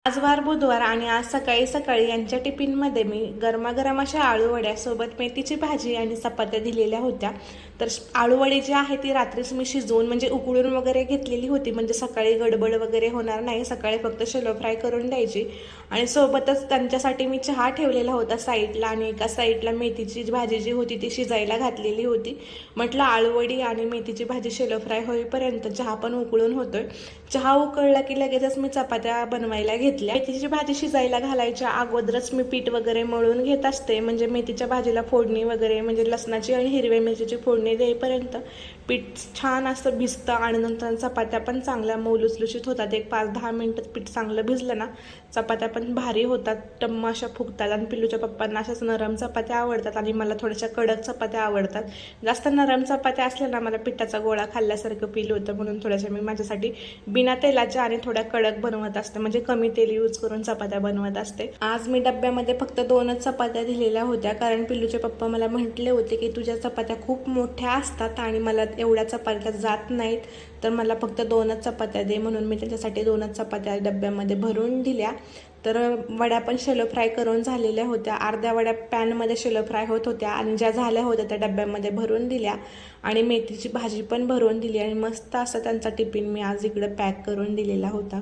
आज वार बुधवार आणि आज सकाळी सकाळी यांच्या टिफिनमध्ये मी गरमागरम अशा आळूवड्या सोबत मेथीची भाजी आणि चपात्या दिलेल्या होत्या. तर आळूवडी जी आहे ती रात्रीच मी शिजवून म्हणजे उकळून वगैरे घेतलेली होती, म्हणजे सकाळी गडबड वगैरे होणार नाही. सकाळी फक्त शॅलो फ्राय करून द्यायची आणि सोबतच त्यांच्यासाठी मी चहा ठेवलेला होता साईडला आणि एका साईडला मेथीची भाजी जी होती ती शिजायला घातलेली होती. म्हटलं आळूवडी आणि मेथीची भाजी शॅलो फ्राय होईपर्यंत चहा पण उकळून होतोय. चहा उकळला की लगेचच मी चपात्या बनवायला घेतल्या. मेथीची भाजी शिजायला घालायच्या अगोदरच मी पीठ वगैरे मळून घेत असते, म्हणजे मेथीच्या भाजीला फोडणी वगैरे म्हणजे लसणाची आणि हिरव्या मिरचीची फोडणी देईपर्यंत पीठ छान असं भिजतं आणि नंतर चपात्या पण चांगल्या मऊ लुसलुशीत होतात. एक 5-10 मिनटं पीठ चांगलं भिजलं ना, चपात्या पण भारी होतात, टम्म अशा फुगतात. आणि पिल्लूच्या पप्पांना अशाच नरम चपात्या आवडतात आणि मला थोड्याशा कडक चपात्या आवडतात. जास्त नरम चपात्या असल्या ना मला पिठाचा गोळा खाल्ल्यासारखं फील होतं, म्हणून थोड्याशा मी माझ्यासाठी बिना तेलाच्या आणि थोड्या कडक बनवत असते, म्हणजे कमी तेल यूज करून चपात्या बनवत असते. आज मी डब्यामध्ये फक्त 2च चपात्या दिलेल्या होत्या, कारण पिल्लूचे पप्पा मला म्हटले होते की तुझ्या चपात्या खूप मोठ्या असतात आणि मला एवढ्या चपात्या जात नाहीत, तर मला फक्त 2च चपात्या दे. म्हणून मी त्याच्यासाठी 2च चपात्या डब्यामध्ये भरून दिल्या. तर वड्या पण शॅलो फ्राय करून झालेल्या होत्या. अर्ध्या वड्या पॅनमध्ये शॅलो फ्राय होत होत्या आणि ज्या झाल्या होत्या त्या डब्यामध्ये भरून दिल्या आणि मेथीची भाजी पण भरून दिली आणि मस्त असं त्यांचा टिफिन मी आज इकडे पॅक करून दिलेला होता.